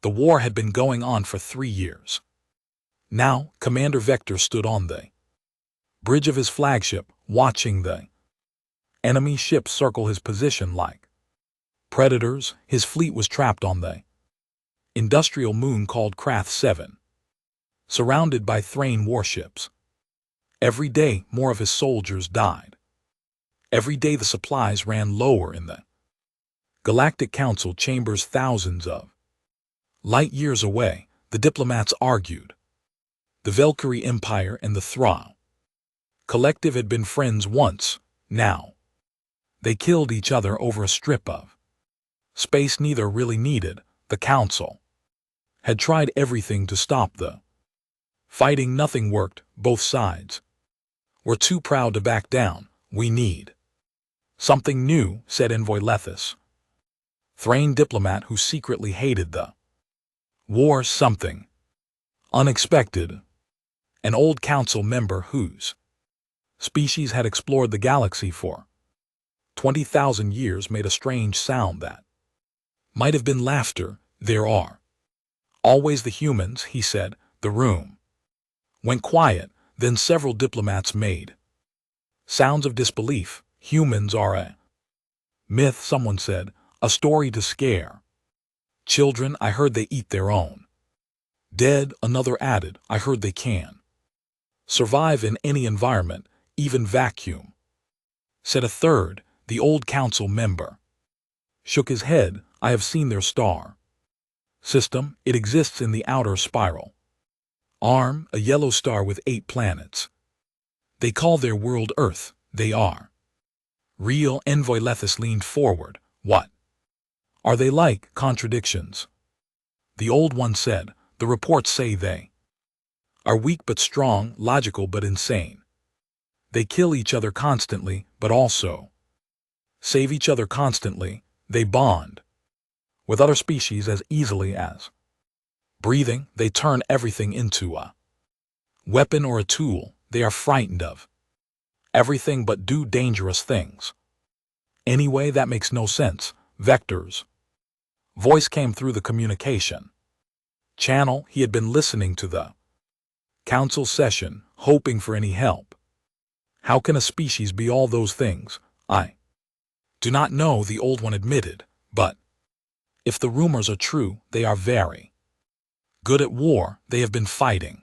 The war had been going on for 3 years. Now, Commander Vector stood on the bridge of his flagship, watching the enemy ships circle his position like predators. His fleet was trapped on the industrial moon called Krath 7, surrounded by Thrain warships. Every day, more of his soldiers died. Every day the supplies ran lower in the Galactic Council chambers thousands of light years away. The diplomats argued. The Valkyrie Empire and the Thra Collective had been friends once. Now they killed each other over a strip of space neither really needed. The Council had tried everything to stop the fighting. Nothing worked. Both sides were too proud to back down. We need something new, said Envoy Lethis, Thrain diplomat who secretly hated the war. Something unexpected. An old council member whose species had explored the galaxy for 20,000 years made a strange sound that might have been laughter. There are always the humans, he said. The room went quiet. Then several diplomats made sounds of disbelief. Humans are a myth, someone said, a story to scare children. I heard they eat their own dead. Another added, I heard they can survive in any environment, even vacuum. Said a third. The old council member shook his head. I have seen their star system. It exists in the outer spiral arm, a yellow star with 8 planets. They call their world Earth. They are real. Envoy Lethis leaned forward. What are they like? Contradictions. The old one said. The reports say they are weak but strong, logical but insane. They kill each other constantly, but also save each other constantly. They bond with other species as easily as breathing. They turn everything into a weapon or a tool. They are frightened of everything but do dangerous things. Anyway, that makes no sense. Vector's voice came through the communication channel. He had been listening to the council session, hoping for any help. How can a species be all those things? I do not know, the old one admitted, but if the rumors are true, they are very good at war. They have been fighting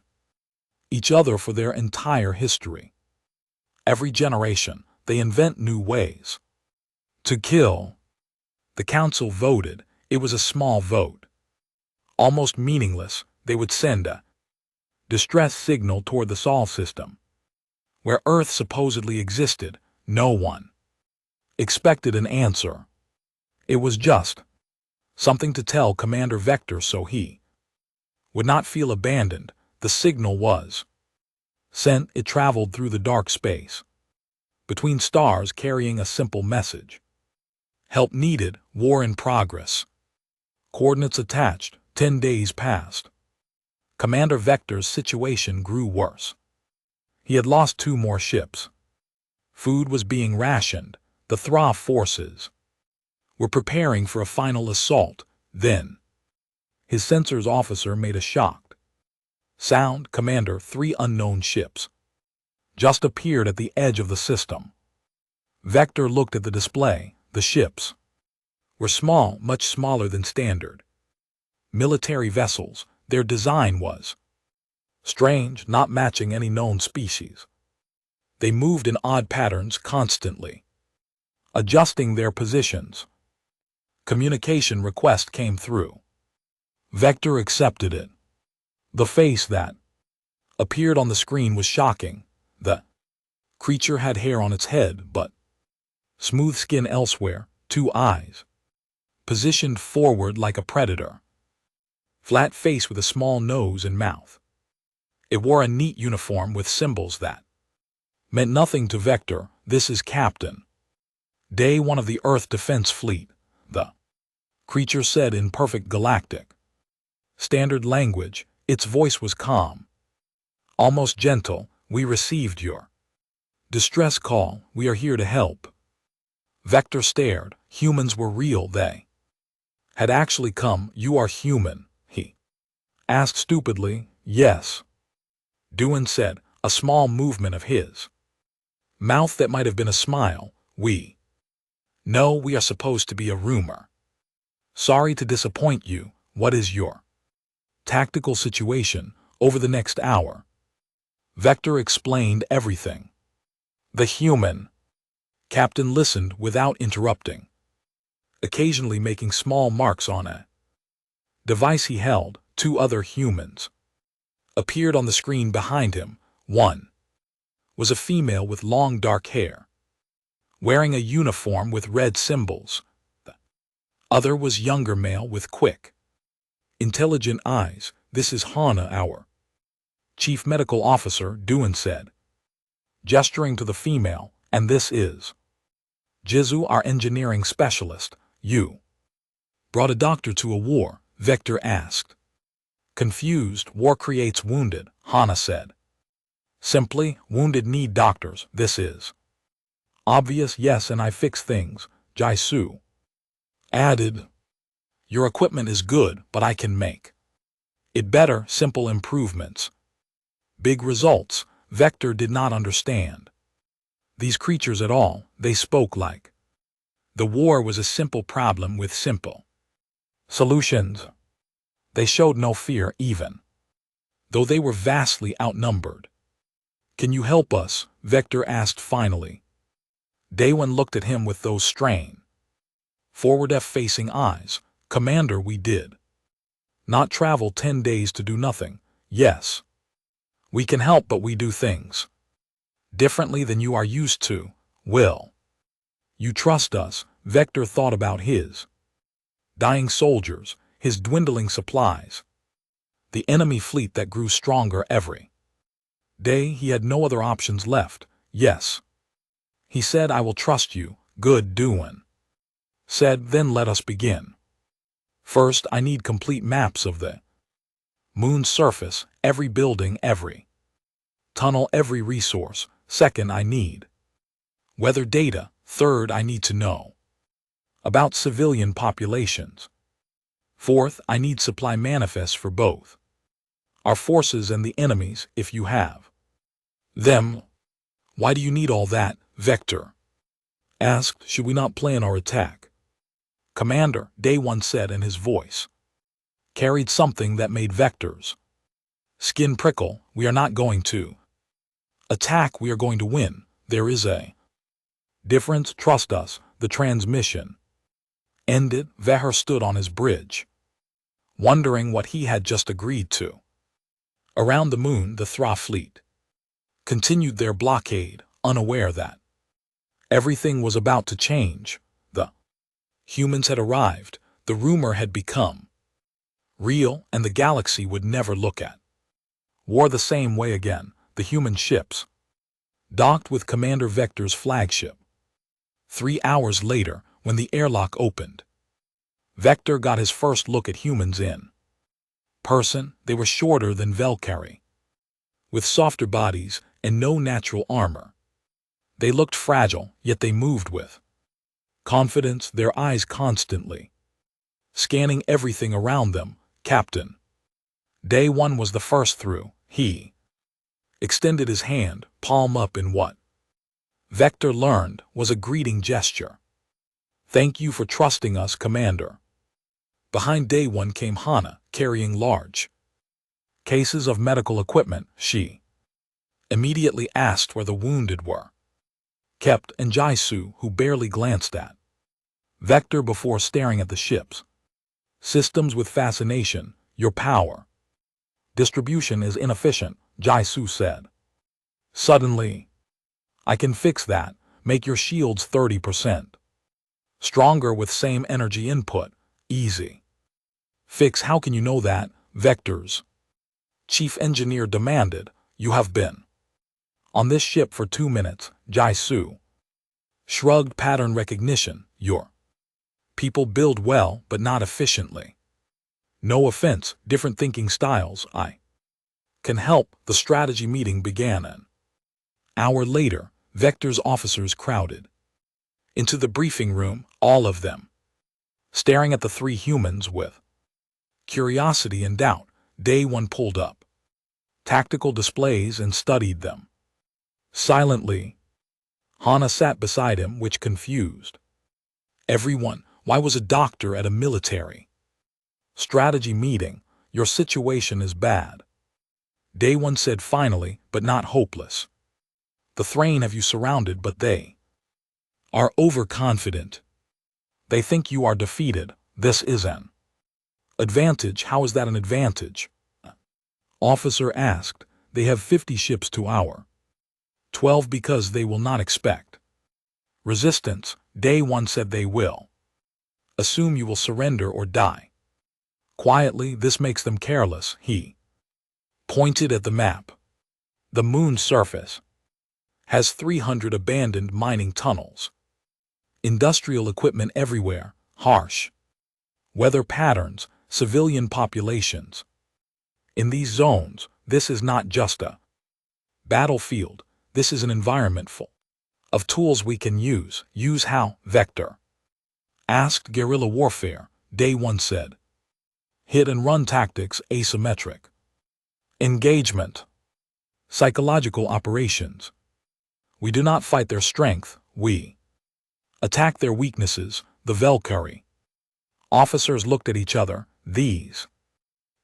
each other for their entire history. Every generation, they invent new ways to kill. The council voted. It was a small vote, almost meaningless. They would send a distress signal toward the Sol system, where Earth supposedly existed. No one expected an answer. It was just something to tell Commander Vector so he would not feel abandoned. The signal was sent. It traveled through the dark space between stars, carrying a simple message. Help needed. War in progress. Coordinates attached. 10 days passed. Commander Vector's situation grew worse. He had lost 2 more ships. Food was being rationed. The Thra forces were preparing for a final assault. Then his sensors officer made a shocked sound. Commander, 3 unknown ships just appeared at the edge of the system. Vector looked at the display. The ships were small, much smaller than standard military vessels. Their design was strange, not matching any known species. They moved in odd patterns, constantly adjusting their positions. Communication request came through. Vector accepted it. The face that appeared on the screen was shocking. The creature had hair on its head, but smooth skin elsewhere, 2 eyes positioned forward like a predator, flat face with a small nose and mouth. It wore a neat uniform with symbols that meant nothing to Vector. This is Captain Day 1 of the Earth Defense Fleet, the creature said in perfect galactic standard language. Its voice was calm, almost gentle. We received your distress call. We are here to help. Vector stared. Humans were real. They had actually come. You are human, asked stupidly. Yes. Duan said, a small movement of his mouth that might have been a smile. No, we are supposed to be a rumor. Sorry to disappoint you. What is your tactical situation over the next hour? Vector explained everything. The human captain listened without interrupting, occasionally making small marks on a device he held. Two other humans appeared on the screen behind him. One was a female with long dark hair, wearing a uniform with red symbols. The other was younger male with quick, intelligent eyes. This is Hana, our chief medical officer, Duan said, gesturing to the female, and this is Jizu, our engineering specialist. You brought a doctor to a war? Vector asked. Confused. War creates wounded, Hana said. Simply, wounded need doctors. This is obvious. Yes, and I fix things, Jisu added. Your equipment is good, but I can make it better. Simple improvements. Big results. Vector did not understand these creatures at all. They spoke like the war was a simple problem with simple solutions. They showed no fear even though they were vastly outnumbered. Can you help us? Vector asked finally. Daewon looked at him with those strained, forward-facing eyes. Commander, we did not travel 10 days to do nothing. Yes, we can help, but we do things differently than you are used to. Will you trust us? Vector thought about his dying soldiers, his dwindling supplies, the enemy fleet that grew stronger every day. He had no other options left. Yes, he said, I will trust you. Good, Duan said. Then let us begin. First, I need complete maps of the moon's surface, every building, every tunnel, every resource. Second, I need weather data. Third, I need to know about civilian populations. Fourth, I need supply manifests for both our forces and the enemies, if you have them. Why do you need all that? Vector asked. Should we not plan our attack? Commander, Daewon said, and his voice carried something that made Vector's skin prickle. We are not going to attack, we are going to win. There is a difference. Trust us. The transmission ended. Veher stood on his bridge, wondering what he had just agreed to. Around the moon, the Thra fleet continued their blockade, unaware that everything was about to change. The humans had arrived, the rumor had become real, and the galaxy would never look at war the same way again. The human ships docked with Commander Vector's flagship. 3 hours later, when the airlock opened, Vector got his first look at humans in person. They were shorter than Valkyrie, with softer bodies and no natural armor. They looked fragile, yet they moved with confidence, their eyes constantly scanning everything around them. Captain Daewon was the first through. He extended his hand, palm up, in what Vector learned was a greeting gesture. Thank you for trusting us, Commander. Behind Daewon came Hana, carrying large cases of medical equipment. She immediately asked where the wounded were kept, and Jisu, who barely glanced at Vector before staring at the ship's systems with fascination. Your power distribution is inefficient, Jisu said. Suddenly, I can fix that. Make your shields 30% stronger with same energy input. Easy fix. How can you know that? Vector's chief engineer demanded. You have been on this ship for 2 minutes. Jisu shrugged. Pattern recognition. Your people build well, but not efficiently. No offense, different thinking styles. I can help. The strategy meeting began an hour later. Vector's officers crowded into the briefing room, all of them staring at the 3 humans with curiosity and doubt. Day 1 pulled up tactical displays and studied them. Silently, Hana sat beside him, which confused everyone. Why was a doctor at a military strategy meeting? Your situation is bad. Day 1 said finally, but not hopeless. The Thrain have you surrounded, but they are overconfident. They think you are defeated. This is an advantage. How is that an advantage? Officer asked. They have 50 ships to our 12 because they will not expect resistance. Day 1 said they will assume you will surrender or die quietly. This makes them careless. He pointed at the map. The moon's surface has 300 abandoned mining tunnels. Industrial equipment everywhere, harsh weather patterns, civilian populations. In these zones, this is not just a battlefield, this is an environment full of tools we can use. Use how? Vector asked. Guerrilla warfare, Day 1 said. Hit and run tactics, asymmetric engagement, psychological operations. We do not fight their strength, we attack their weaknesses. The Valkyrie officers looked at each other. These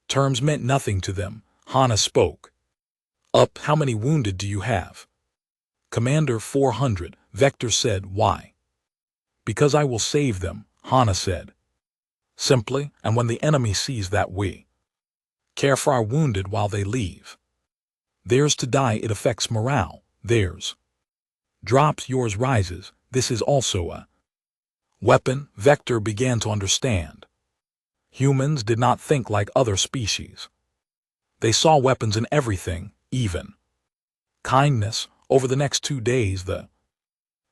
terms meant nothing to them. Hana spoke up. How many wounded do you have? Commander, 400. Vector said. Why? Because I will save them, Hana said simply, and when the enemy sees that we care for our wounded while they leave theirs to die, it affects morale. Theirs drops, yours rises. This is also a weapon. Vector began to understand. Humans did not think like other species. They saw weapons in everything, even kindness. Over the next 2 days, the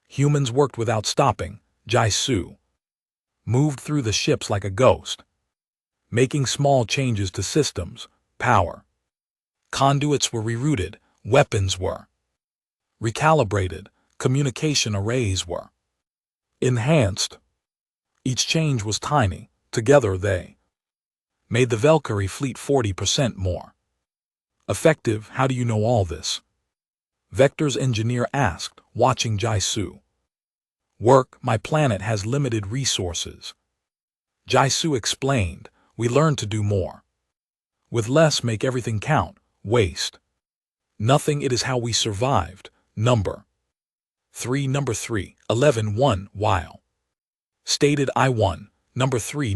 humans worked without stopping. Jaisu moved through the ships like a ghost, making small changes to systems. Power conduits were rerouted, weapons were recalibrated, communication arrays were enhanced. Each change was tiny. Together they made the Valkyrie fleet 40% more effective. How do you know all this? Vector's engineer asked, watching Jaisu work. My planet has limited resources. Jaisu explained, we learned to do more with less, make everything count, waste nothing. It is how we survived. Number 3, 11-1, while stated I won. Number 3.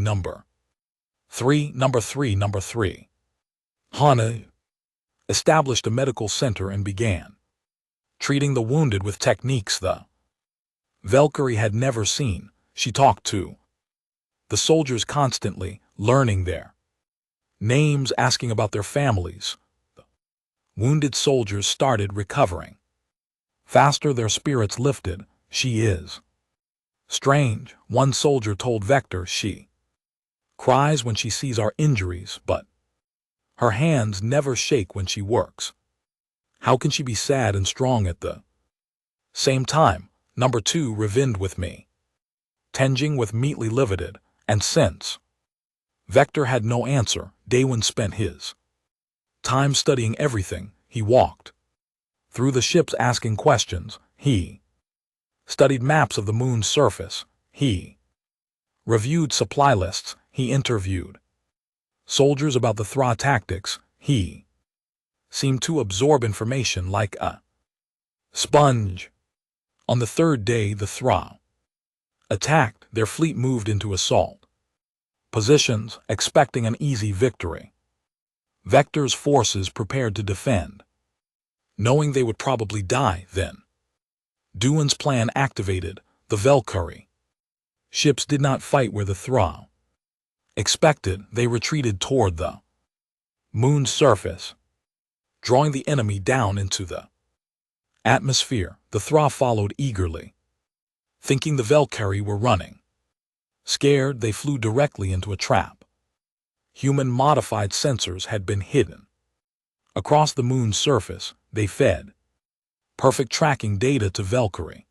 Hana established a medical center and began treating the wounded with techniques the Valkyrie had never seen. She talked to the soldiers constantly, learning their names, asking about their families. The wounded soldiers started recovering faster, their spirits lifted. She is strange, one soldier told Vector. She cries when she sees our injuries, but her hands never shake when she works. How can she be sad and strong at the same time? Number 2 revined with me, Tenjing with meatly livided, and since Vector had no answer, Day 1 spent his time studying everything. He walked through the ships asking questions. He studied maps of the moon's surface. He reviewed supply lists. He interviewed soldiers about the Thra tactics. He seemed to absorb information like a sponge. On the 3rd day, the Thra attacked. Their fleet moved into assault positions, expecting an easy victory. Vector's forces prepared to defend, knowing they would probably die. Then Duan's plan activated. The Valkyrie ships did not fight where the Thra expected. They retreated toward the moon's surface, drawing the enemy down into the atmosphere. The Thra followed eagerly, thinking the Valkyrie were running. Scared, they flew directly into a trap. Human-modified sensors had been hidden across the moon's surface. They fed perfect tracking data to Valkyrie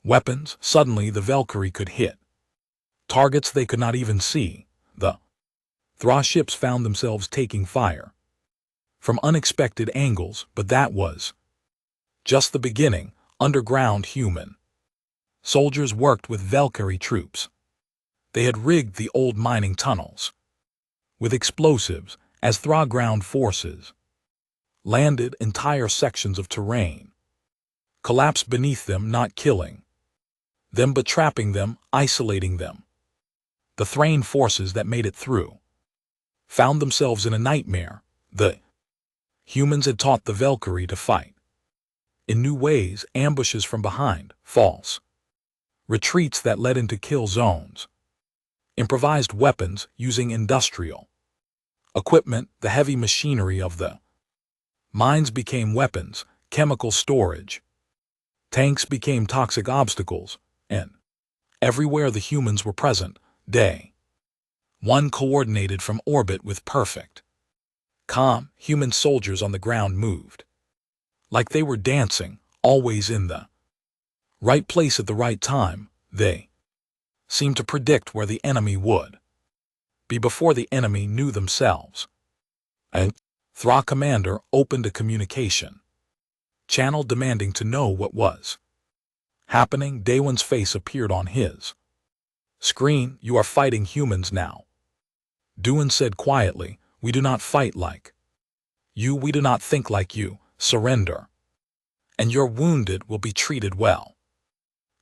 weapons. Suddenly, the Valkyrie could hit targets they could not even see. The Thra ships found themselves taking fire from unexpected angles, but that was just the beginning. Underground human soldiers worked with Valkyrie troops. They had rigged the old mining tunnels with explosives as Thra ground forces landed. Entire sections of terrain collapsed beneath them, not killing them but trapping them, isolating them. The Thrain forces that made it through found themselves in a nightmare. The humans had taught the Valkyrie to fight in new ways: ambushes from behind, false retreats that led into kill zones, improvised weapons using industrial equipment. The heavy machinery of the mines became weapons, chemical storage. Tanks became toxic obstacles, and everywhere the humans were present, Day One coordinated from orbit with perfect calm. Human soldiers on the ground moved like they were dancing, always in the right place at the right time. They seemed to predict where the enemy would be before the enemy knew themselves. A Thra commander opened a communication channel demanding to know what was happening. Day One's face appeared on his screen. "You are fighting humans now," Duan said quietly. "We do not fight like you. We do not think like you. Surrender, and your wounded will be treated well.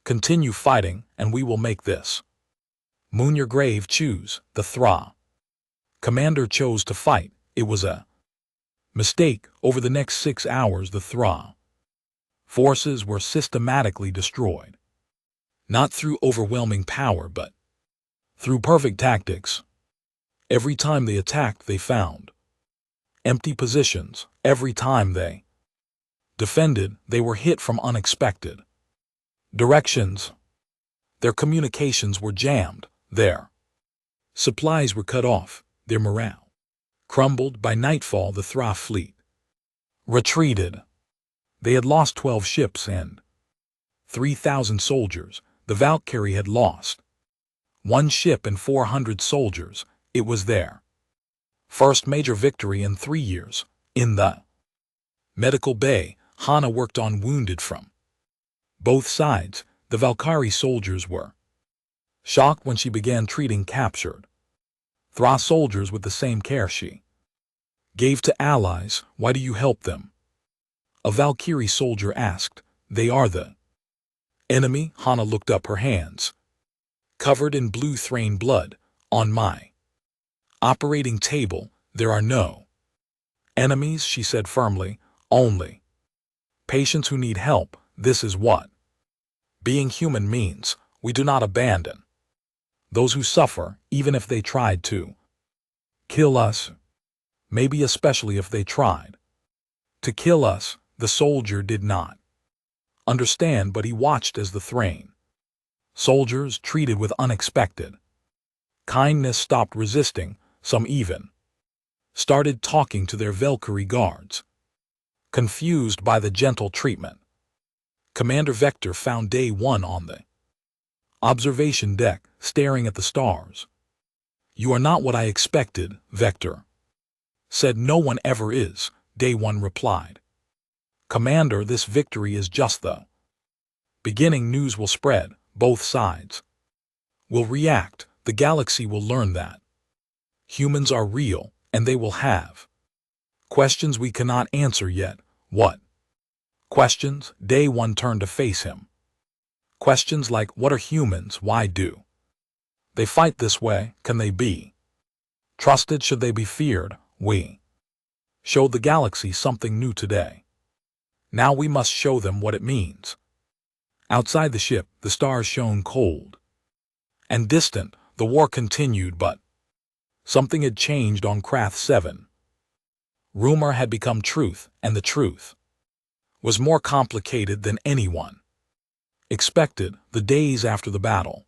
Continue fighting, and we will make this moon your grave." Choose. The Thra commander chose to fight. It was a mistake. Over the next 6 hours, the Thra forces were systematically destroyed, not through overwhelming power, but through perfect tactics. Every time they attacked, they found empty positions. Every time they defended, they were hit from unexpected directions. Their communications were jammed. Their supplies were cut off. Their morale crumbled. By nightfall, the Thra fleet retreated. They had lost 12 ships and 3,000 soldiers. The Valkyrie had lost 1 ship and 400 soldiers. It was their first major victory in 3 years. In the medical bay, Hana worked on wounded from both sides. The Valkyrie soldiers were shocked when she began treating captured Thra soldiers with the same care she gave to allies. "Why do you help them?" a Valkyrie soldier asked. "They are the enemy." Hana looked up, her hands covered in blue Thrain blood. "On my operating table, there are no enemies," she said firmly. "Only patients who need help. This is what being human means. We do not abandon those who suffer, even if they tried to kill us. Maybe especially if they tried to kill us." The soldier did not understand, but he watched as the Thrain soldiers, treated with unexpected kindness, stopped resisting. Some even started talking to their Valkyrie guards, confused by the gentle treatment. Commander Vector found Day One on the observation deck, staring at the stars. "You are not what I expected," Vector said. "No one ever is," Day One replied. "Commander, this victory is just the beginning. News will spread. Both sides will react. The galaxy will learn that humans are real, and they will have questions we cannot answer yet." "What questions?" Day One turned to face him. "Questions like, what are humans? Why do they fight this way? Can they be trusted? Should they be feared? We showed the galaxy something new today. Now we must show them what it means." Outside the ship, the stars shone cold and distant. The war continued, but something had changed on Krath 7. Rumor had become truth, and the truth was more complicated than anyone expected. The days after the battle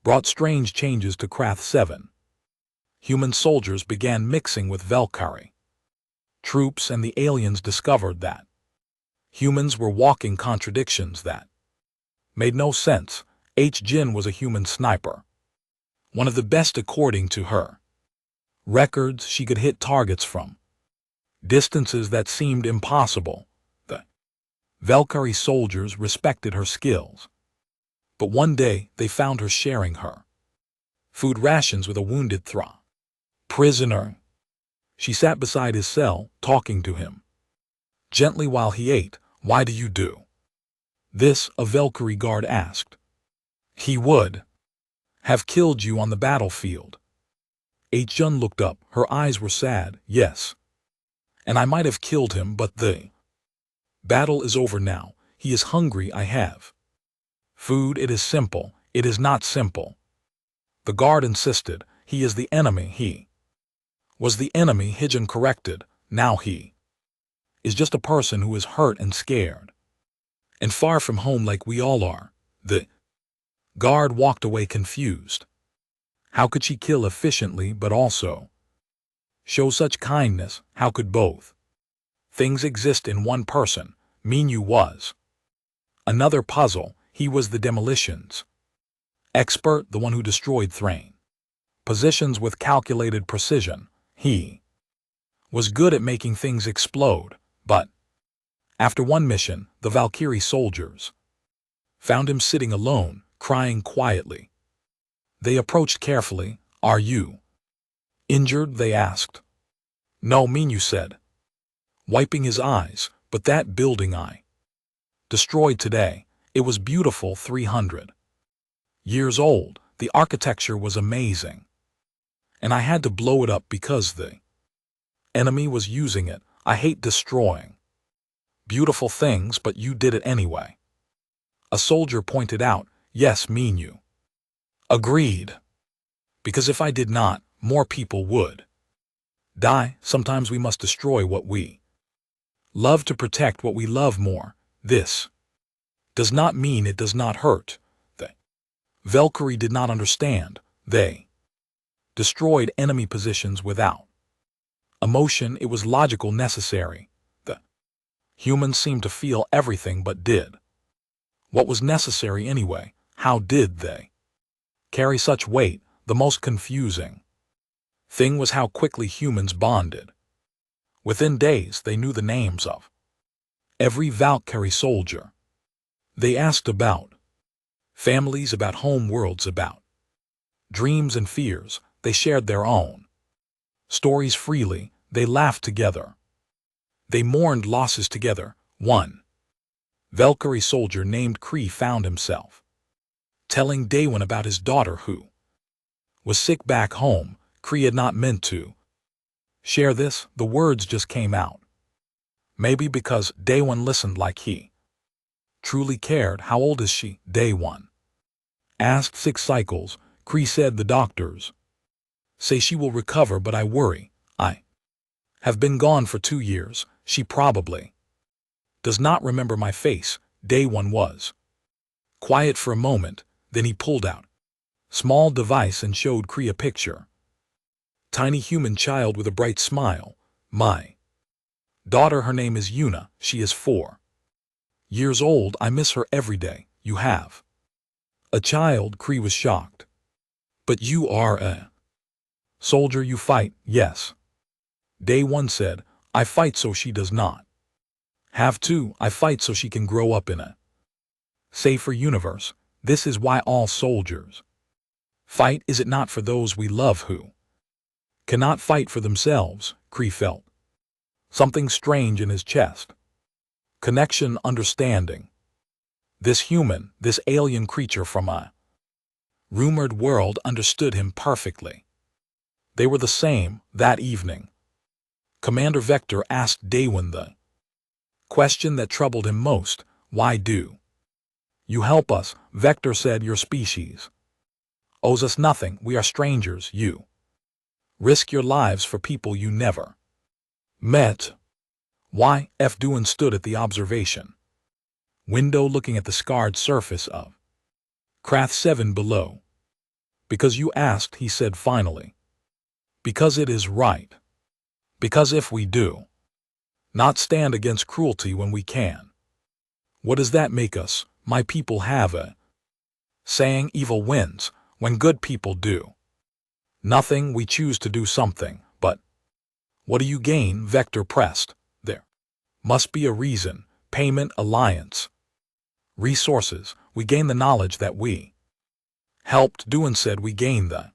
brought strange changes to Krath 7. Human soldiers began mixing with Valkyrie troops, and the aliens discovered that humans were walking contradictions that made no sense. Jin was a human sniper, one of the best according to her. Records she could hit targets from. Distances that seemed impossible. The Valkyrie soldiers respected her skills. But one day they found her sharing her food rations with a wounded prisoner. She sat beside his cell, talking to him gently while he ate. "Why do you do this?" a Valkyrie guard asked. "He would have killed you on the battlefield." Jun looked up. Her eyes were sad. "Yes. And I might have killed him, but the battle is over now. He is hungry. I have food. It is simple." "It is not simple," the guard insisted. "He is the enemy." "He was the enemy," Jun corrected. "Now he is just a person who is hurt and scared and far from home like we all are." The guard walked away confused. How could she kill efficiently but also show such kindness? How could both things exist in one person? Minyu was another puzzle. He was the demolitions expert, the one who destroyed train positions with calculated precision. He was good at making things explode. But after one mission, the Valkyrie soldiers found him sitting alone, crying quietly. They approached carefully. "Are you injured?" they asked. "No," Minyu said, wiping his eyes. "But that building I destroyed today, it was beautiful, 300 years old. The architecture was amazing. And I had to blow it up because the enemy was using it. I hate destroying beautiful things, but you did it anyway." A soldier pointed out. "Yes," Minyu agreed. "Because if I did not, more people would die. Sometimes we must destroy what we love to protect what we love more. This does not mean it does not hurt." The Valkyrie did not understand. They destroyed enemy positions without emotion. It was logical, necessary. The humans seemed to feel everything but did what was necessary anyway. How did they carry such weight? The most confusing thing was how quickly humans bonded. Within days they knew the names of every Valkyrie soldier. They asked about families, about home worlds, about dreams and fears. They shared their own stories freely. They laughed together. They mourned losses together. One Valkyrie soldier named Kree found himself telling Daewon about his daughter who was sick back home. Kree had not meant to share this. The words just came out. Maybe because Daewon listened like he truly cared. "How old is she?" Daewon asked. 6 cycles. Kree said. "The doctors say she will recover, but I worry. I have been gone for 2 years. She probably does not remember my face." Daewon was quiet for a moment. Then he pulled out a small device and showed Kree a picture. Tiny human child with a bright smile. "My daughter, her name is Yuna. She is 4 years old. I miss her every day." "You have a child?" Kree was shocked. "But you are a soldier. You fight." "Yes," Daewon said. "I fight so she does not have to. I fight so she can grow up in a safer universe. This is why all soldiers fight. Is it not for those we love who cannot fight for themselves?" Kree felt something strange in his chest. Connection, understanding. This human, this alien creature from a rumored world, understood him perfectly. They were the same. That evening, Commander Vector asked Daewon the question that troubled him most. "Why do you help us?" Vector said. "Your species owes us nothing. We are strangers. You risk your lives for people you never met." "Why?" Daewon stood at the observation window looking at the scarred surface of Krath 7 below. "Because you asked," he said finally. "Because it is right. Because if we do not stand against cruelty when we can, what does that make us?" "My people have a saying, evil wins when good people do Nothing, we choose to do something, but what do you gain? Vector pressed. There must be a reason. Payment, alliance, resources. We gain the knowledge that we helped do, and said we gain the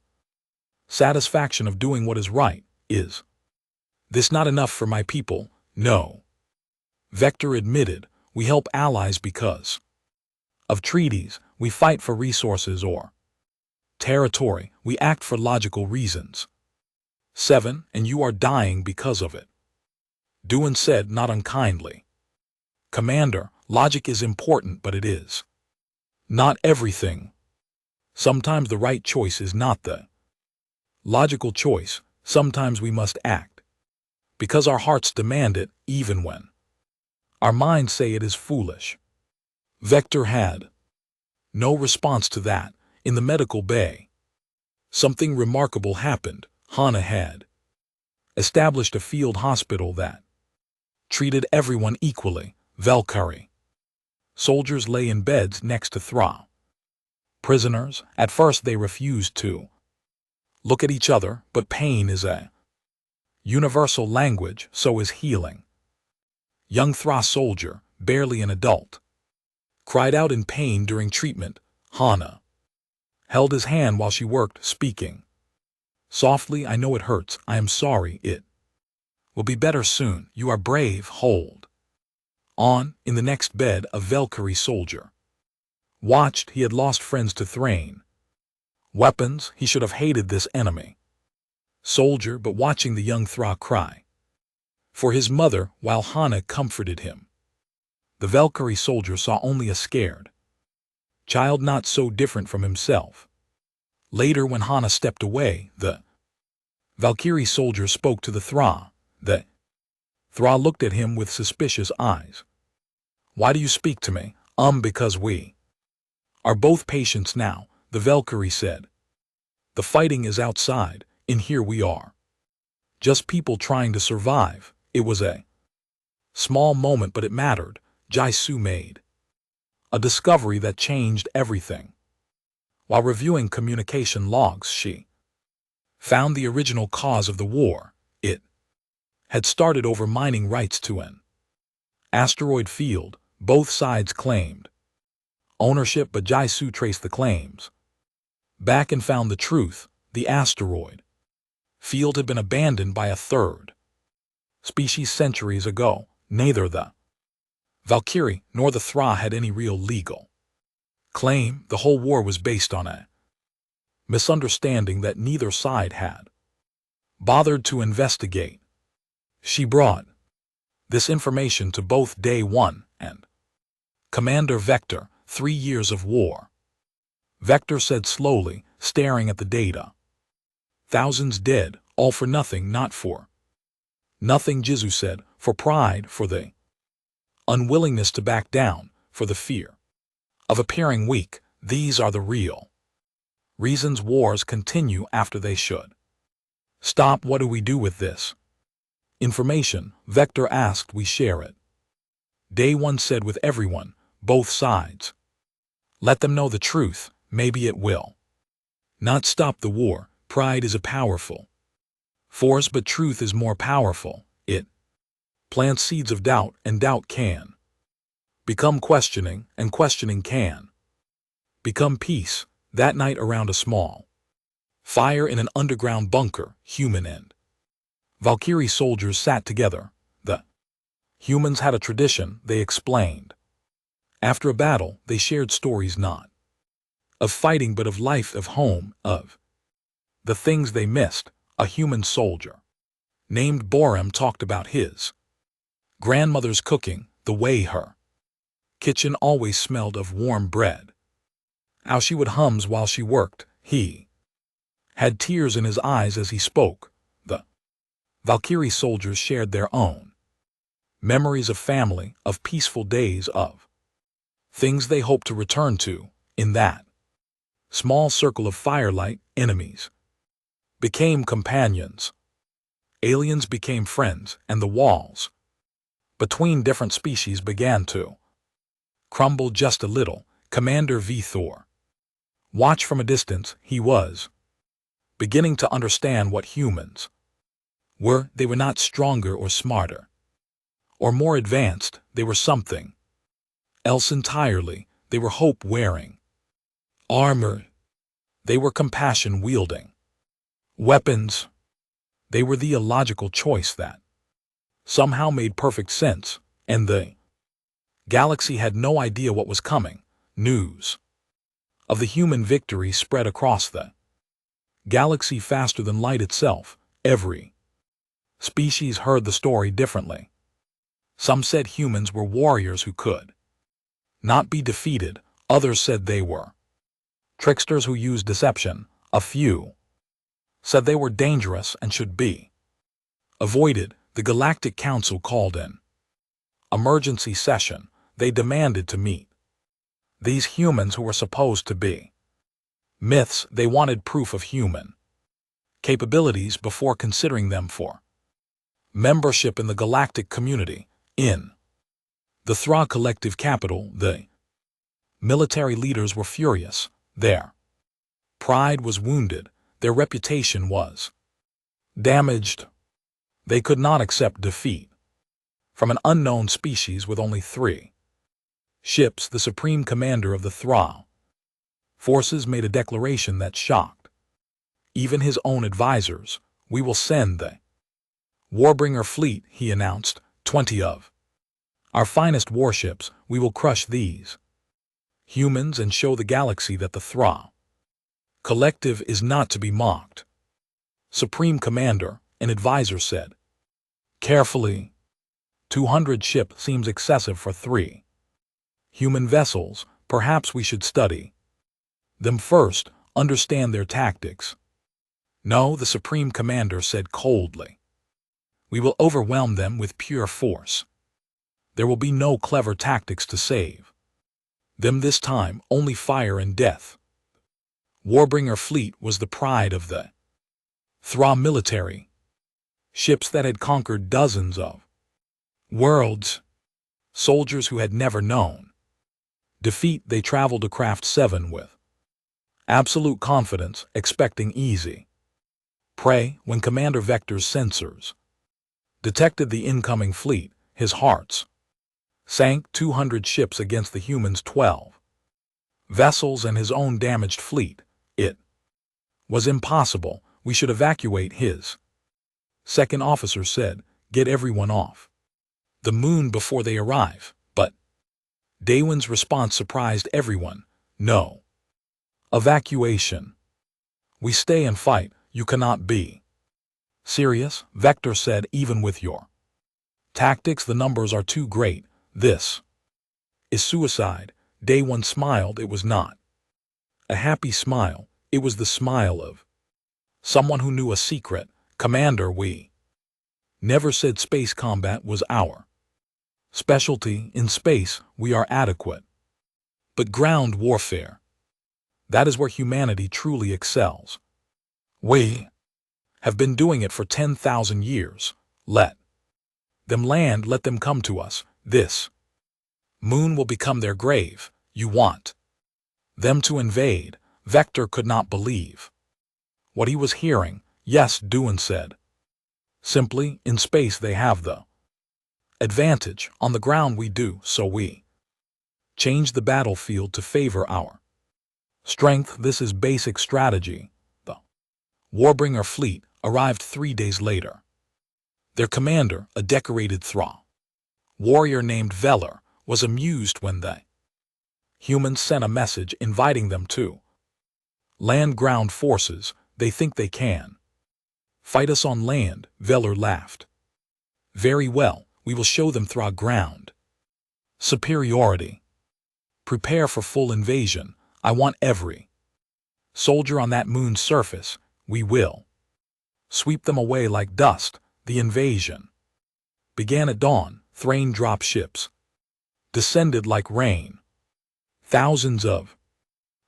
satisfaction of doing what is right. Is this not enough for my people? No. Vector admitted, we help allies because of treaties. We fight for resources or territory. We act for logical reasons. 7. And you are dying because of it. Duan said, not unkindly. Commander, logic is important, but it is not everything. Sometimes the right choice is not the logical choice. Sometimes we must act because our hearts demand it, even when our minds say it is foolish. Vector had no response to that. In the medical bay, something remarkable happened. Hana had established a field hospital that treated everyone equally. Valkyrie soldiers lay in beds next to Thra. Prisoners, at first they refused to look at each other, but pain is a universal language, so is healing. Young Thra soldier, barely an adult, cried out in pain during treatment. Hana held his hand while she worked, speaking softly, I know it hurts, I am sorry, it will be better soon, you are brave, hold on. In the next bed, a Valkyrie soldier watched. He had lost friends to Thrain. Weapons, he should have hated this enemy soldier, but watching the young Thra cry for his mother while Hana comforted him, the Valkyrie soldier saw only a scared child, not so different from himself. Later, when Hana stepped away, the Valkyrie soldier spoke to the Thra. The Thra looked at him with suspicious eyes. Why do you speak to me? Because we are both patients now, the Valkyrie said. The fighting is outside, in here we are just people trying to survive. It was a small moment, but it mattered. Jaisu made a discovery that changed everything. While reviewing communication logs, she found the original cause of the war. It had started over mining rights to an asteroid field. Both sides claimed ownership, but Jaisu traced the claims back and found the truth. The asteroid field had been abandoned by a third species centuries ago. Neither the Valkyrie nor the Thra had any real legal claim. The whole war was based on a misunderstanding that neither side had bothered to investigate. She brought this information to both Day 1 and Commander Vector. 3 years of war. Vector said slowly, staring at the data. Thousands dead, all for nothing, not for nothing. Jizu said, for pride, for the unwillingness to back down, for the fear of appearing weak. These are the real reasons wars continue after they should stop. What do we do with this information? Vector asked. We share it. Day 1 said, with everyone, both sides. Let them know the truth. Maybe it will not stop the war. Pride is a powerful force, but truth is more powerful. It plants seeds of doubt, and doubt can become questioning, and questioning can become peace. That night, around a small fire in an underground bunker, human and Valkyrie soldiers sat together. The humans had a tradition, they explained. After a battle, they shared stories not of fighting but of life, of home, of the things they missed. A human soldier named Boram talked about his grandmother's cooking, the way her kitchen always smelled of warm bread, how she would hum while she worked. He had tears in his eyes as he spoke. The Valkyrie soldiers shared their own memories of family, of peaceful days, of things they hoped to return to. In that small circle of firelight, enemies became companions. Aliens became friends, and the walls between different species began to crumble just a little. Commander V. Thor watched from a distance. He was beginning to understand what humans were. They were not stronger or smarter or more advanced. They were something else entirely. They were hope-wearing armor. They were compassion-wielding weapons. They were the illogical choice that somehow made perfect sense, and the galaxy had no idea what was coming. News of the human victory spread across the galaxy faster than light itself. Every species heard the story differently. Some said humans were warriors who could not be defeated. Others said they were tricksters who used deception. A few said they were dangerous and should be avoided. The Galactic Council called an emergency session. They demanded to meet these humans who were supposed to be myths. They wanted proof of human capabilities before considering them for membership in the galactic community. In the Thra collective capital, the military leaders were furious. Their pride was wounded. Their reputation was damaged. They could not accept defeat from an unknown species with only 3 ships. The supreme commander of the Thra forces made a declaration that shocked even his own advisors. We will send the Warbringer fleet, he announced, 20 of our finest warships. We will crush these humans and show the galaxy that the Thra collective is not to be mocked. Supreme Commander, an advisor said carefully, 200 ships seems excessive for 3 human vessels. Perhaps we should study them first, understand their tactics. No, the Supreme Commander said coldly. We will overwhelm them with pure force. There will be no clever tactics to save them this time, only fire and death. Warbringer fleet was the pride of the Thra military. Ships that had conquered dozens of worlds. Soldiers who had never known defeat. They traveled to Craft 7 with absolute confidence, expecting easy prey. When Commander Vector's sensors detected the incoming fleet, his hearts sank. 200 ships against the humans' 12 vessels and his own damaged fleet. It was impossible. We should evacuate, his second officer said. Get everyone off the moon before they arrive. But Daywin's response surprised everyone. No evacuation. We stay and fight. You cannot be serious, Vector said. Even with your tactics, the numbers are too great. This is suicide. Daywin smiled. It was not a happy smile. It was the smile of someone who knew a secret. Commander, we never said space combat was our specialty. In space, we are adequate. But ground warfare, that is where humanity truly excels. We have been doing it for 10,000 years. Let them land. Let them come to us. This moon will become their grave. You want them to invade? Vector could not believe what he was hearing. Yes, Daywin said simply. In space they have the advantage. On the ground we do, so we change the battlefield to favor our strength. This is basic strategy. The Warbringer fleet arrived 3 days later. Their commander, a decorated Thra warrior named Veller, was amused when the humans sent a message inviting them to land. Ground forces, they think they can fight us on land. Veller laughed. Very well, we will show them Thra ground superiority. Prepare for full invasion. I want every soldier on that moon's surface. We will sweep them away like dust. The invasion began at dawn. Thrain drop ships descended like rain. Thousands of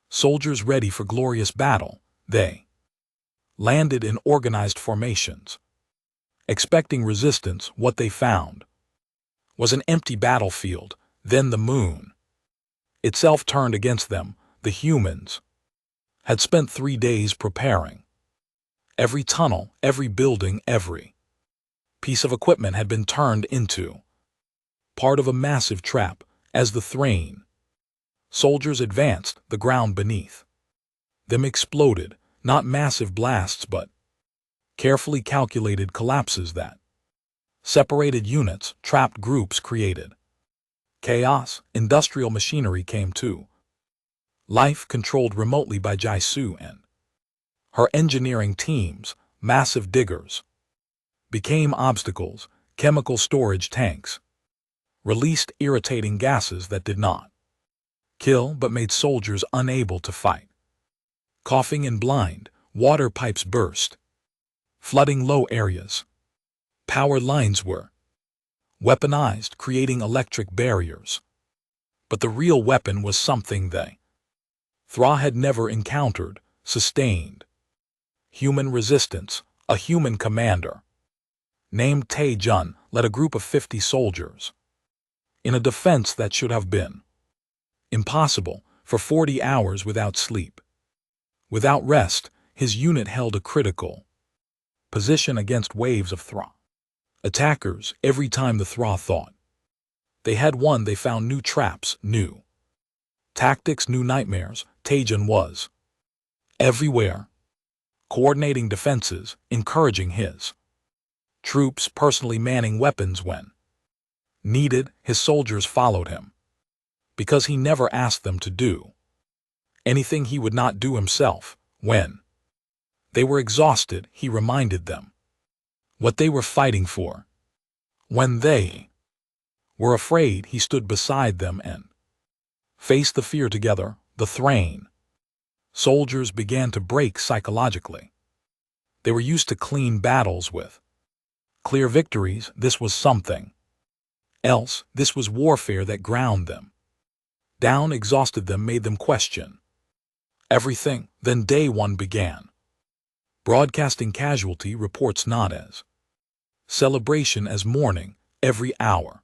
soldiers ready for glorious battle. They landed in organized formations, expecting resistance. What they found was an empty battlefield. Then the moon itself turned against them. The humans had spent 3 days preparing Every tunnel, every building, every piece of equipment had been turned into part of a massive trap. As the Thrain soldiers advanced, the ground beneath them exploded, not massive blasts but carefully calculated collapses that separated units, trapped groups created chaos. Industrial machinery came to life, controlled remotely by Jaisu and her engineering teams. Massive diggers became obstacles. Chemical storage tanks released irritating gases that did not kill but made soldiers unable to fight. Coughing and blind, water pipes burst, flooding low areas. Power lines were weaponized, creating electric barriers. But the real weapon was something they Thra had never encountered: sustained human resistance. A human commander named Tae Jun led a group of 50 soldiers in a defense that should have been impossible. For 40 hours without sleep, without rest, his unit held a critical position against waves of Thra attackers. Every time the Thra thought they had won, they found new traps, new tactics, new nightmares. Tae Jun was everywhere, coordinating defenses, encouraging his troops, personally manning weapons when needed. His soldiers followed him because he never asked them to do anything he would not do himself. When they were exhausted, he reminded them what they were fighting for. When they were afraid, he stood beside them and faced the fear together. The Thrain soldiers began to break psychologically. They were used to clean battles with clear victories. This was something else. This was warfare that ground them down, exhausted them, made them question everything. Then day one began, broadcasting casualty reports not as celebration, as mourning. Every hour,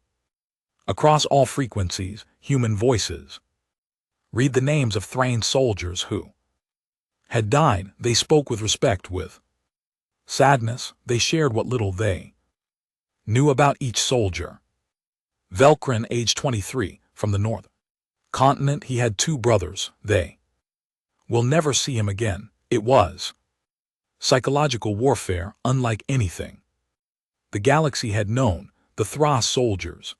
across all frequencies, human voices read the names of Thrain soldiers who had died. They spoke with respect, with sadness. They shared what little they knew about each soldier. Velkrin, age 23, from the north continent. He had 2 brothers. They will never see him again. It was psychological warfare unlike anything the galaxy had known. The Thra soldiers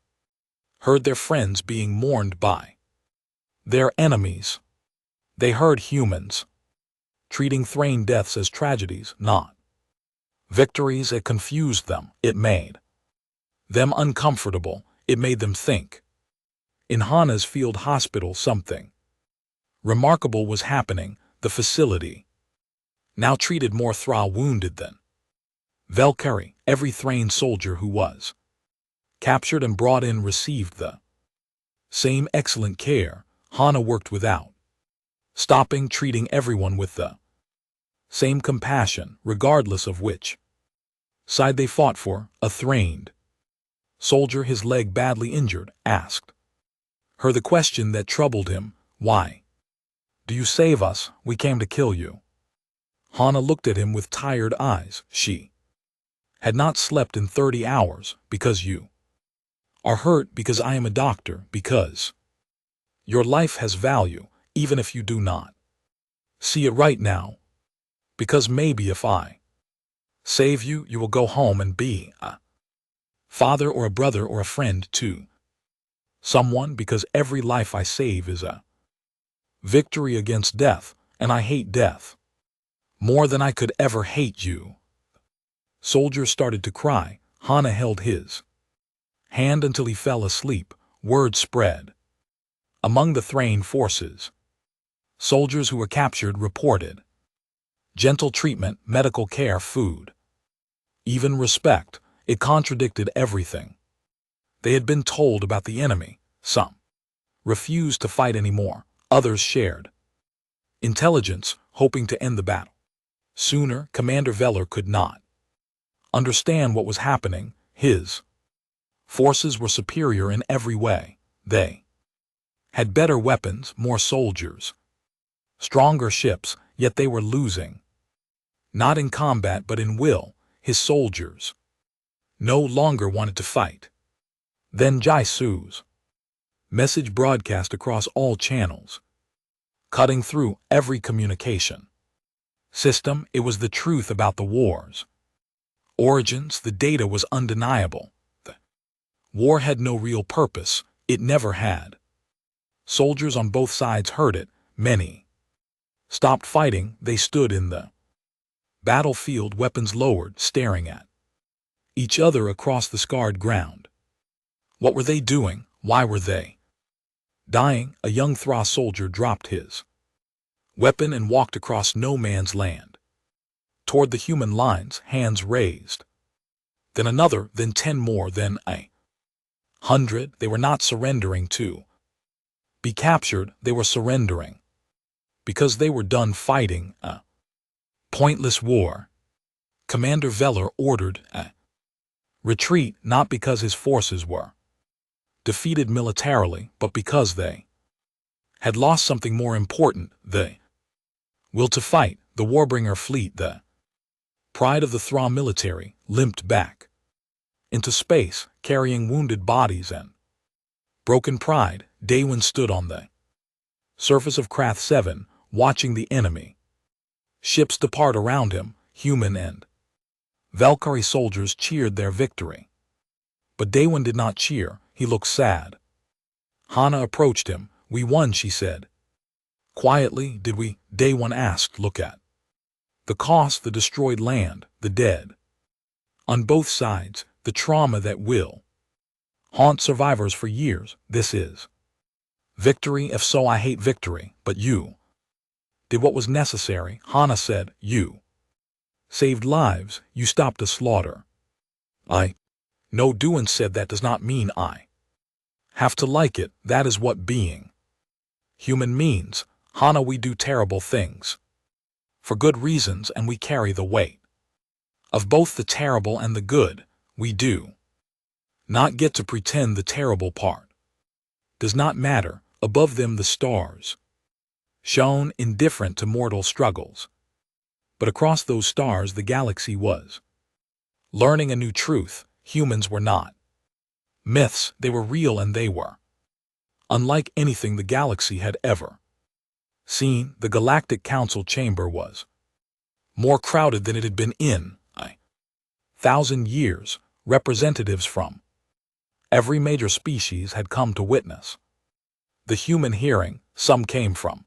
heard their friends being mourned by their enemies. They heard humans treating Thrain deaths as tragedies, not victories. It confused them. It made them uncomfortable. It made them think. In Hana's field hospital, something remarkable was happening. The facility now treated more Thra wounded than Valkyrie. Every Thrain soldier who was captured and brought in received the same excellent care. Hana worked without stopping, treating everyone with the same compassion, regardless of which side they fought for. A Thrained soldier, his leg badly injured, asked her the question that troubled him: "Why do you save us? We came to kill you." Hana looked at him with tired eyes. She had not slept in 30 hours. "Because you are hurt, because I am a doctor, because your life has value, even if you do not see it right now. Because maybe if I save you, you will go home and be a father or a brother or a friend to someone. Because every life I save is a victory against death, and I hate death more than I could ever hate you." Soldier started to cry. Hana held his hand until he fell asleep. Word spread among the Thrain forces. Soldiers who were captured reported gentle treatment, medical care, food, even respect. It contradicted everything they had been told about the enemy. Some refused to fight anymore. Others shared intelligence, hoping to end the battle sooner. Commander Veller could not understand what was happening. His forces were superior in every way. They had better weapons, more soldiers, stronger ships, yet they were losing. Not in combat but in will, his soldiers no longer wanted to fight. Then Jisu's message broadcast across all channels, cutting through every communication system. It was the truth about the war's origins. The data was undeniable. The war had no real purpose. It never had. Soldiers on both sides heard it. Many stopped fighting. They stood in the battlefield, weapons lowered, staring at each other across the scarred ground. What were they doing? Why were they dying? A young Thra soldier dropped his weapon and walked across no man's land, toward the human lines, hands raised. Then another, then 10 more, then 100. They were not surrendering to be captured. They were surrendering because they were done fighting a pointless war. Commander Veller ordered a retreat, not because his forces were defeated militarily, but because they had lost something more important, the will to fight. The Warbringer fleet, the pride of the Thra military, limped back into space, carrying wounded bodies and broken pride. Daewon stood on the surface of Krath 7, watching the enemy ships depart around him. Human and Valkyrie soldiers cheered their victory. But Daewon did not cheer. He looked sad. Hana approached him. "We won," she said. "Quietly, did we?" Daewon asked. "Look at the cost, the destroyed land, the dead on both sides, the trauma that will haunt survivors for years. This is victory. If so, I hate victory, but you did what was necessary." Hana said. "You saved lives. You stopped a slaughter." No, Daewon said. "That does not mean I have to like it. That is what being human means. Hana, we do terrible things for good reasons, and we carry the weight of both the terrible and the good. We do not get to pretend the terrible part does not matter. Above them the stars shone, indifferent to mortal struggles. But across those stars the galaxy was learning a new truth. Humans were not myths. They were real, and they were unlike anything the galaxy had ever seen. The Galactic Council chamber was more crowded than it had been in 1,000 years. Representatives from every major species had come to witness the human hearing. Some came from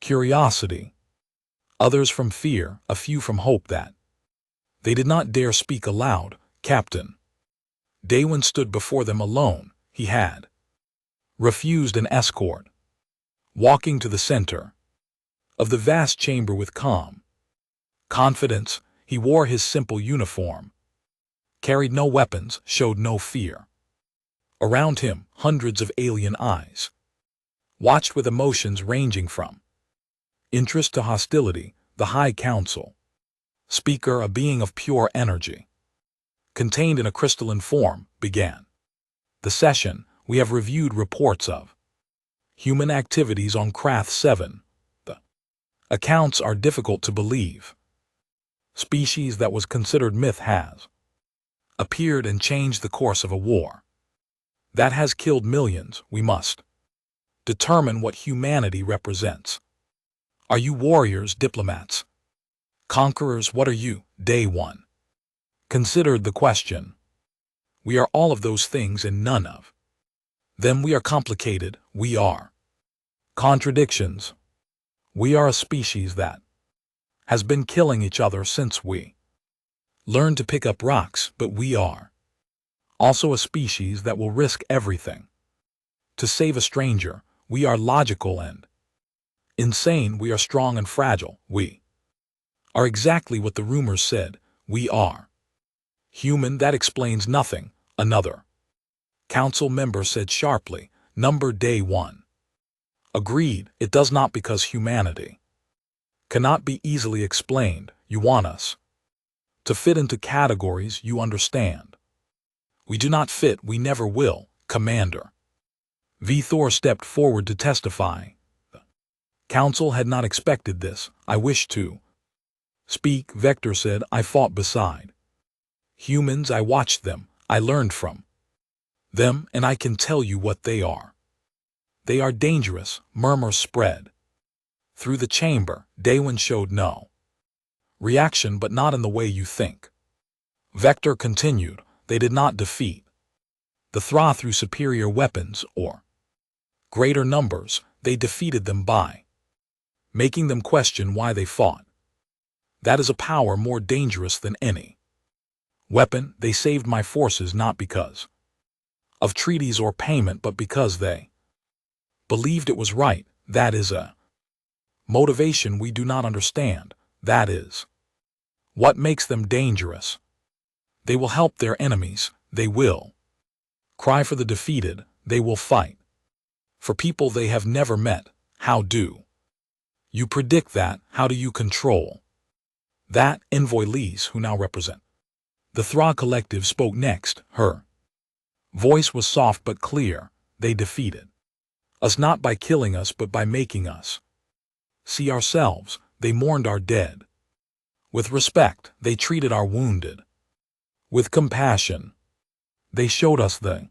curiosity, others from fear, a few from hope that they did not dare speak aloud. Captain Daewon stood before them alone. He had refused an escort. Walking to the center of the vast chamber with calm confidence, he wore his simple uniform, carried no weapons, showed no fear. Around him, hundreds of alien eyes watched with emotions ranging from interest to hostility. The High Council speaker, a being of pure energy, contained in a crystalline form, began the session. "We have reviewed reports of human activities on Krath 7. The accounts are difficult to believe. Species that was considered myth has appeared and changed the course of a war that has killed millions. We must determine what humanity represents. Are you warriors, diplomats, conquerors? What are you?" Daewon considered the question. "We are all of those things and none of them. We are complicated. We are contradictions. We are a species that has been killing each other since we learned to pick up rocks, but we are also a species that will risk everything to save a stranger. We are logical and insane. We are strong and fragile. We are exactly what the rumors said. We are human. That explains nothing," another council member said sharply. Number Daewon agreed. "It does not, because humanity cannot be easily explained. You want us to fit into categories, you understand. We do not fit. We never will." Commander Thor stepped forward to testify. The council had not expected this. "I wish to Speak, Vector said. I fought beside humans. I watched them. I learned from them, and I can tell you what they are. They are dangerous. Murmurs spread through the chamber. Daewon showed no reaction, but not in the way you think. Vector continued. They did not defeat the Thra through superior weapons or greater numbers. They defeated them by making them question why they fought. That is a power more dangerous than any weapon. They saved my forces not because of treaties or payment, but because they believed it was right. That is a motivation we do not understand. That is what makes them dangerous. They will help their enemies. They will cry for the defeated. They will fight for people they have never met. How do you predict that? How do you control that? Envoy Lise, who now represent the Thra Collective, spoke next. Her voice was soft but clear. They defeated us not by killing us, but by making us see ourselves. They mourned our dead with respect. They treated our wounded with compassion. They showed us the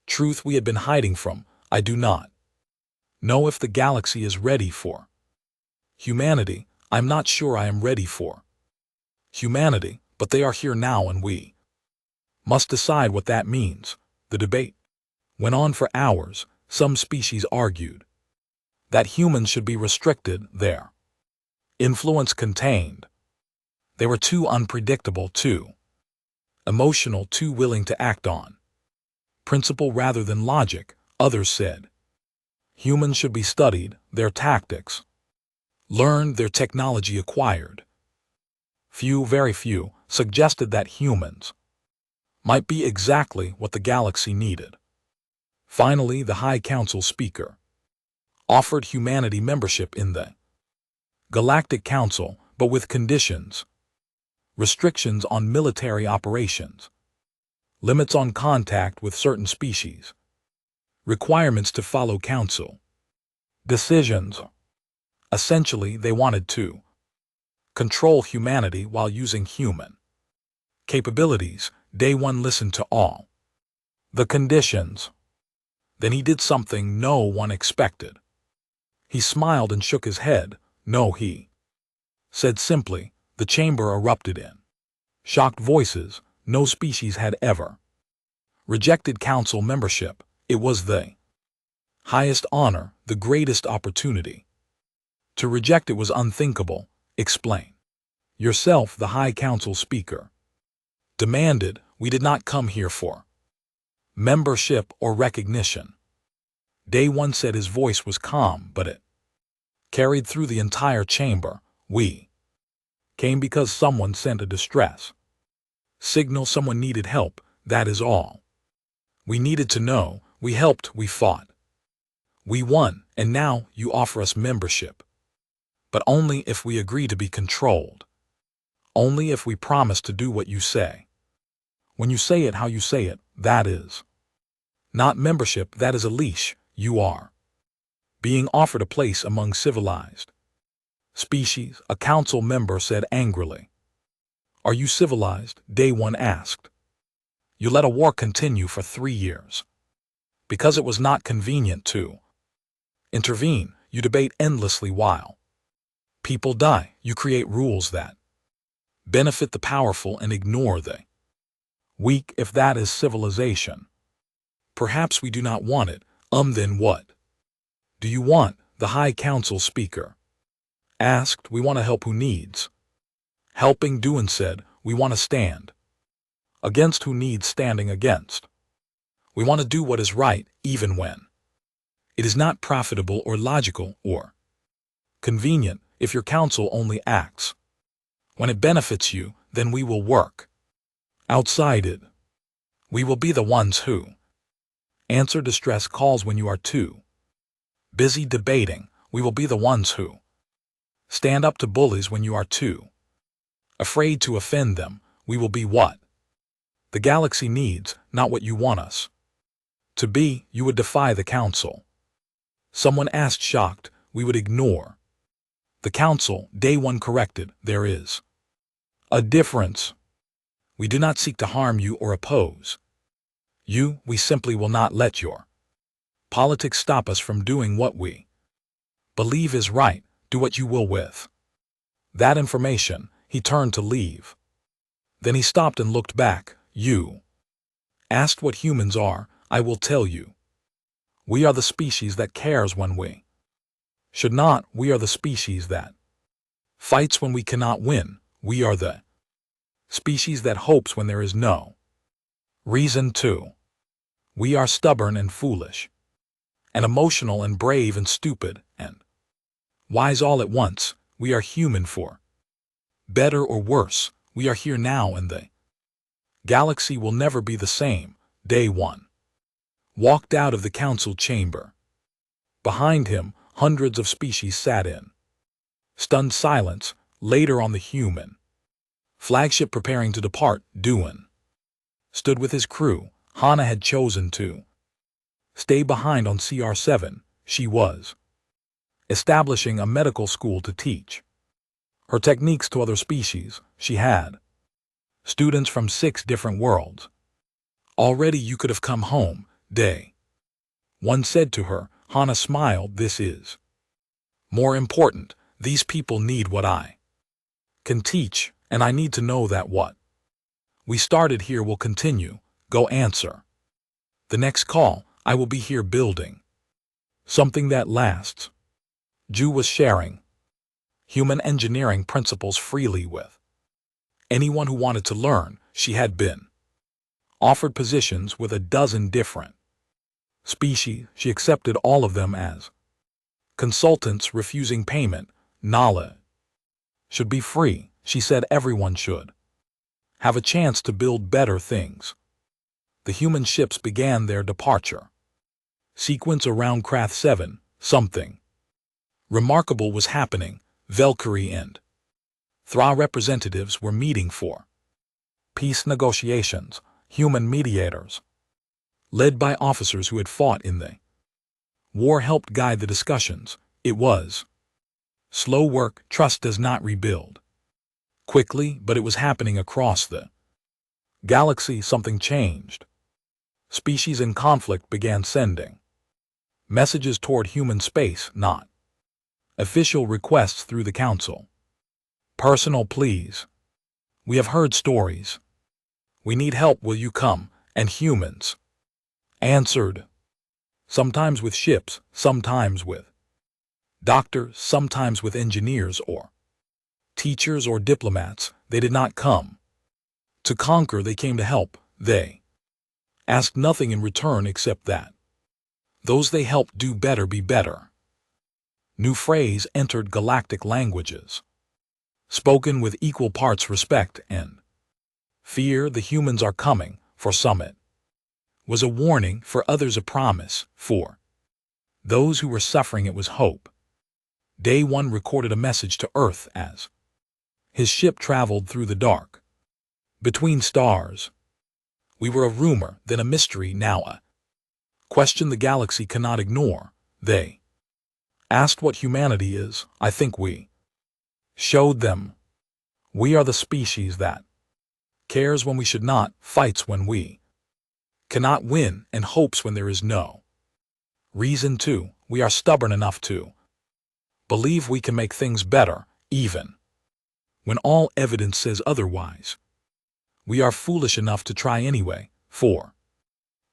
truth we had been hiding from. I do not know if the galaxy is ready for humanity. I'm not sure I am ready for humanity, but they are here now and we must decide what that means. The debate went on for hours. Some species argued that humans should be restricted, their influence contained. They were too unpredictable, too emotional, too willing to act on principle rather than logic. Others said humans should be studied, their tactics learned, their technology acquired. Few, very few, suggested that humans might be exactly what the galaxy needed. Finally, the High Council speaker offered humanity membership in the Galactic Council, but with conditions: restrictions on military operations, limits on contact with certain species, requirements to follow council decisions. Essentially, they wanted to control humanity while using human capabilities. Daewon listened to all the conditions. Then he did something no one expected. He smiled and shook his head. No, he said simply. The chamber erupted in shocked voices. No species had ever rejected council membership. It was the highest honor, the greatest opportunity. To reject it was unthinkable. Explain yourself, the High Council speaker demanded. We did not come here for membership or recognition. Daewon said. His voice was calm, but it carried through the entire chamber. We came because someone sent a distress signal. Someone needed help. That is all we needed to know. We helped, we fought, we won, and now you offer us membership. But only if we agree to be controlled. Only if we promise to do what you say. When you say it how you say it, that is not membership, that is a leash. You are being offered a place among civilized species, a council member said angrily. Are you civilized? Daewon asked. You let a war continue for 3 years because it was not convenient to intervene. You debate endlessly while people die. You create rules that benefit the powerful and ignore the weak. If that is civilization, perhaps we do not want it. Then what do you want? The High Council speaker asked. We want to help who needs helping. Daewon said. We want to stand against who needs standing against. We want to do what is right, even when it is not profitable or logical or convenient. If your council only acts when it benefits you, then we will work outside it. We will be the ones who answer distress calls when you are too busy debating. We will be the ones who stand up to bullies when you are too afraid to offend them. We will be what the galaxy needs, not what you want us to be. You would defy the council. Someone asked, shocked. We would ignore The Council, Day 1 corrected, there is a difference. We do not seek to harm you or oppose you. We simply will not let your politics stop us from doing what we believe is right. Do what you will with that information. He turned to leave. Then he stopped and looked back. You asked what humans are. I will tell you. We are the species that cares when we should not. We are the species that fights when we cannot win. We are the species that hopes when there is no reason to. We are stubborn and foolish, and emotional and brave and stupid and wise all at once. We are human for better or worse. We are here now, and the galaxy will never be the same. Day 1 walked out of the council chamber. Behind him, hundreds of species sat in stunned silence. Later on, the human flagship preparing to depart, Duan stood with his crew. Hana had chosen to stay behind on CR7. She was establishing a medical school to teach her techniques to other species. She had students from 6 different worlds. Already you could have come home, Day 1 said to her. Hana smiled. This is more important. These people need what I can teach, and I need to know that what we started here will continue. Go answer the next call. I will be here building something that lasts. Ju was sharing human engineering principles freely with anyone who wanted to learn. She had been offered positions with a dozen different species. She accepted all of them as consultants, refusing payment. Knowledge should be free. She said everyone should have a chance to build better things. The human ships began their departure sequence around Krath 7. Something remarkable was happening. Valkyrie and Thra representatives were meeting for peace negotiations. Human mediators, led by officers who had fought in the war, helped guide the discussions. It was slow work. Trust does not rebuild quickly, but it was happening across the galaxy. Something changed. Species in conflict began sending messages toward human space, not official requests through the council. Personal pleas. We have heard stories. We need help. Will you come? And humans answered, sometimes with ships, sometimes with doctors, sometimes with engineers or teachers or diplomats. They did not come to conquer. They came to help. They asked nothing in return except that those they helped do better, be better. New phrase entered galactic languages, spoken with equal parts respect and fear. The humans are coming. For some it was a warning, for others a promise, for those who were suffering it was hope. Day 1 recorded a message to Earth as his ship traveled through the dark between stars. We were a rumor, then a mystery, now a question the galaxy cannot ignore. They asked what humanity is. I think we showed them. We are the species that cares when we should not, fights when we cannot win, and hopes when there is no reason to. We are stubborn enough to believe we can make things better, even when all evidence says otherwise. We are foolish enough to try anyway. For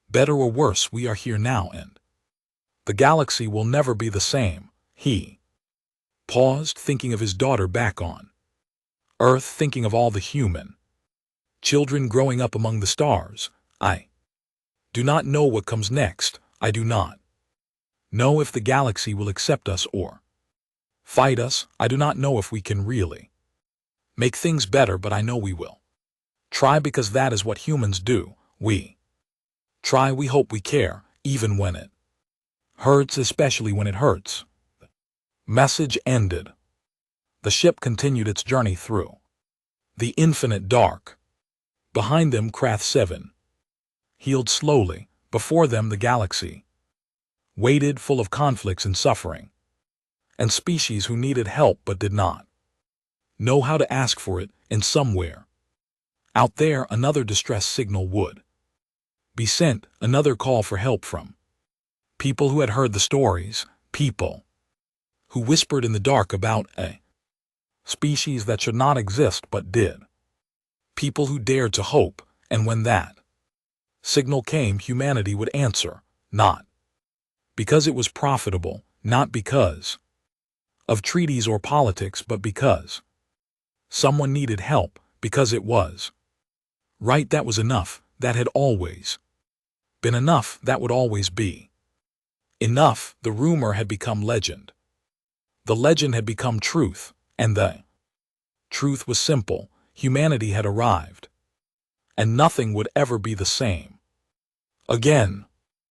better or worse, we are here now, and the galaxy will never be the same. He paused, thinking of his daughter back on Earth, thinking of all the human children growing up among the stars. I do not know what comes next. I do not know if the galaxy will accept us or fight us. I do not know if we can really make things better, but I know we will try, because that is what humans do. We try, we hope, we care, even when it hurts, especially when it hurts. Message ended. The ship continued its journey through the infinite dark. Behind them, Krath 7 healed slowly. Before them, the galaxy waited, full of conflicts and suffering. and species who needed help but did not know how to ask for it, and somewhere out there another distress signal would be sent, another call for help from people who had heard the stories, people who whispered in the dark about a species that should not exist but did, people who dared to hope, and when that signal came, humanity would answer, not because it was profitable, not because of treaties or politics, but because someone needed help, because it was right, that was enough, that had always been enough, that would always be enough. The rumor had become legend. The legend had become truth, and the truth was simple. Humanity had arrived, and nothing would ever be the same again.